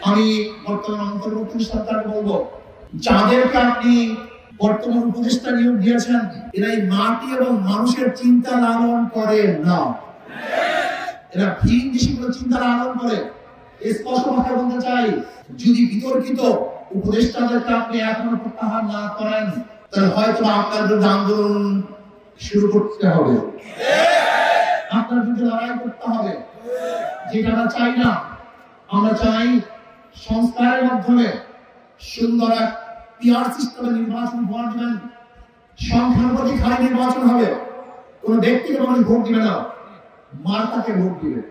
আমি বর্তমান অন্তর্বর্তী সরকারকে বলবো, যাদেরকে আপনি বর্তমান উপদেষ্টা নিয়োগ দিয়েছেন, এরা এই মাটি এবং মানুষের চিন্তা লালন করে না, এরা ভিন দেশিগুলো চিন্তা লালন করে। স্পষ্ট কথা বলতে চাই, যদি বিতর্কিত উপদেষ্টাদেরকে আপনি এখনো প্রত্যাহার না করেন, তাহলে হয়তো আপনার বিরুদ্ধে আন্দোলন শুরু করতে হবে, আপনার বিরুদ্ধে লড়াই করতে হবে। যেটা আমরা চাই না, আমরা চাই সংস্কারের মাধ্যমে সুন্দর এক পিআর সিস্টেমে নির্বাচন হওয়ার দিবেন, সংখ্যানুপাতিক হারে নির্বাচন হবে, কোন ব্যক্তিকে মানুষ ভোট দিবে না, মার্কাকে ভোট দিবে।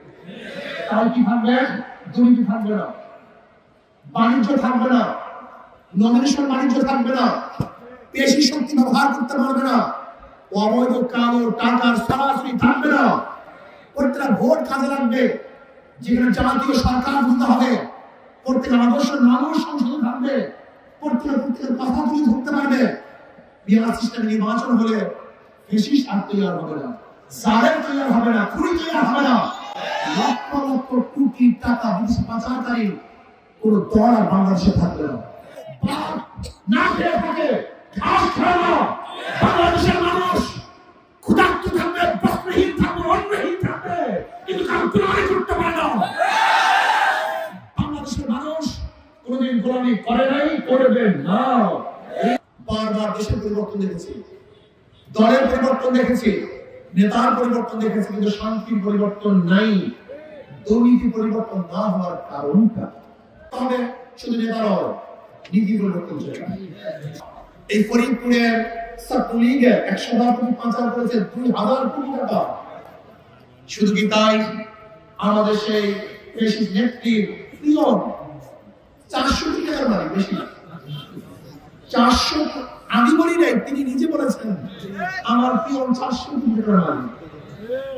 তাহলে কি থাকবে? দুর্নীতি থাকবে না, বাণিজ্য থাকবে না, নমিনেশন বাণিজ্য থাকবে না, পেশি শক্তি ব্যবহার করতে পারবে না, অবৈধ কালো টাকার সরাসরি থাকবে না। প্রত্যেকটা ভোট কাজে লাগবে, যেখানে জাতীয় সরকার দিতে হবে, প্রত্যেকটা আদর্শের মানুষ সংসদে থাকবে, প্রত্যেকের কথা তুলে ধরতে পারবে। বিহার সিস্টেমে নির্বাচন হলে ফেসিস্ট আর তৈরি হবে না, জালেম তৈরি হবে না, খুনি তৈরি হবে না, লক্ষ লক্ষ কোটি টাকা বিদেশে পাচারকারী কোন দল আর বাংলাদেশে থাকবে না। না খেয়ে থাকে, ঘাস খায় না, বাংলাদেশের মানুষ ক্ষুধার্ত থাকবে, বস্ত্রহীন থাকবে, অন্নহীন থাকবে, কিন্তু কারো গোলামি করতে পারে না। বাংলাদেশের মানুষ কোনদিন গোলামি করে নাই, করবে না। বারবার দেশের পরিবর্তন দেখেছি, দলের পরিবর্তন দেখেছি, নেতার পরিবর্তন দেখেছি, কিন্তু শান্তির পরিবর্তন নাই। দুর্নীতি পরিবর্তন না হওয়ার কারণটা তবে শুধু নেতার নীতি পরিবর্তন চাই। এই ফরিদপুরের ছাত্রলীগের ১০০ সভাপতি পাচার করেছে ২,০০০ কোটি টাকা। শুধু কি তাই, আমাদের সেই ফ্যাসিস্ট নেত্রীর পিয়ন ৪০০ কোটি টাকার মালিক, বেশি ৪০০, আমি বলি নাই, তিনি নিজে বলেছেন আমার পিয়ন ৪০০ কোটি টাকার মালিক,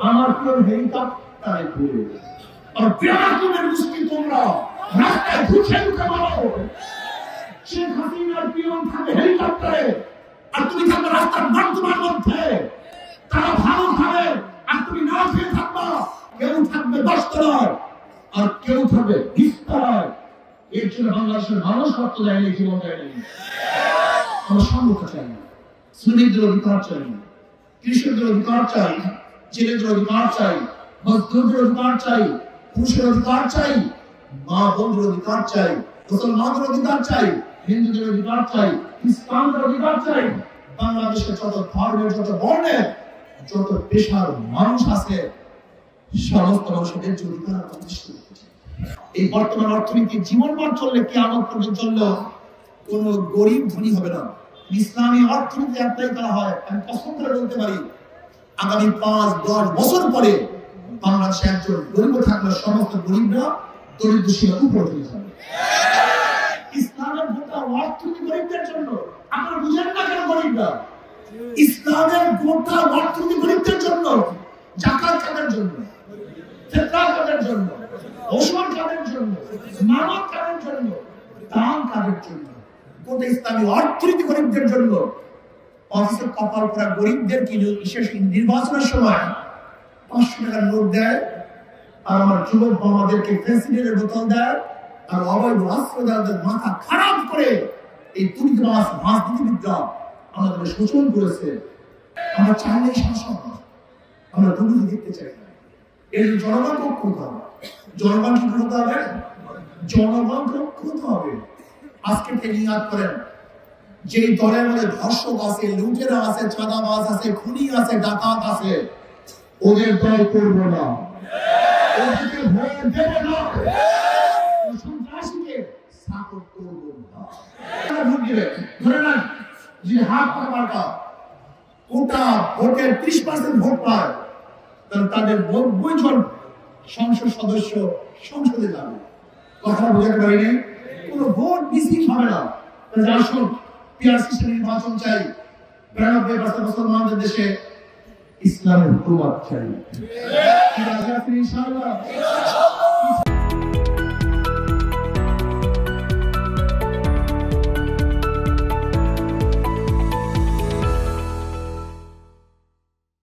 আমার পিয়ন হেলিকপ্টারে ঘুরে। আর বিরাটের গোষ্ঠী তোমরা রাস্তায় ঘুষে ঢুকে মারো, শেখ হাসিনার পিয়ন থাকে হেলিকপ্টারে, আর তুমি থাকবে রাস্তার নর্দমার মধ্যে। তারা ভালো খাবে আর তুমি না খেয়ে থাকবা। কেউ থাকবে ১০ তলায় আর কেউ থাকবে ২০ তলায়। এর জন্য বাংলাদেশের মানুষ রক্ত দেয়নি, জীবন দেয়নি। আমরা সমতা চাই, শ্রমিকদের অধিকার চাই, কৃষকদের অধিকার চাই, জেলেদের অধিকার চাই, মজদুরদের অধিকার চাই, পুরুষের অধিকার চাই, মা বোনদের অধিকার চাই, মুসলমানদের অধিকার চাই, হিন্দুদের অধিকার চাই, ইসলামদের অধিকার চাই। বাংলাদেশের যত ধর্মের, যত বর্ণের, যত পেশার মানুষ আছে, সমস্ত মানুষের অধিকার প্রতিষ্ঠিত করতে চাই। এই বর্তমান অর্থনীতির জীবনমান চললে, কিয়ামত পর্যন্ত চললেও কোন গরিব ধনী হবে না। ইসলামী অর্থনীতি অ্যাপ্লাই করা হয়, আমি পছন্দ করে বলতে পারি, আগামী ৫-১০ বছর পরে বাংলাদেশে একজন গরিব থাকলে সমস্ত গরিবরা দরিদ্র সীমার উপর চলে যাবে। ইসলামের গোটা অর্থনীতি গরিবদের জন্য। আপনারা বুঝেন না কেন গরিবরা? ইসলামের গোটা অর্থনীতি গরিবদের জন্য। যাকাত কাদের জন্য, ফিতরা কাদের জন্য, ওসমান কাদের জন্য, নামাজ কাদের জন্য, দান কাদের জন্য? গোটা ইসলামী অর্থনীতি গরিবদের জন্য। অফিসের কপাল করা গরিবদের কি বিশেষ নির্বাচনের সময় ৫০০ টাকার নোট দেয়, আর আমার যুবক বাবাদেরকে প্রেসিডেন্টের বোতল দেয়, আর অবৈধ রাষ্ট্রদারদের মাথা খারাপ করে এই দুর্নীতিবাজ রাজনীতিবিদরা আমাদের শোষণ করেছে। আমরা চাইলেই শাসন, আমরা দুর্নীতি দেখতে চাই না। এর জনগণ রক্ষা হতে হবে। জনগণ কি করতে হবে? জনগণ রক্ষা হতে হবে। আজকে থেকে ইয়াদ করেন, যে দলের মধ্যে ধর্ষক আছে, লুটেরা আছে, চাঁদাবাজ আছে, খুনি আছে, ডাকাত আছে, ওদের দল করব না, ওদেরকে ভোট দেব না, সন্ত্রাসীকে সাপোর্ট করব না। ভোট দিবে, ধরে নেন যে হাত মার্কা কোটা ভোটের ৩০% ভোট পায়, তাহলে তাদের ৯০ জন সংসদ সদস্য সংসদে যাবে। কথা বোঝাতে পারিনি? কোনো ভোট মিসিং হবে না। আসুন, পিআর সিস্টেম নির্বাচন চাই, ৯২% মুসলমানদের দেশে ইসলামের হুকুমত চাই। ইনশাআল্লাহ।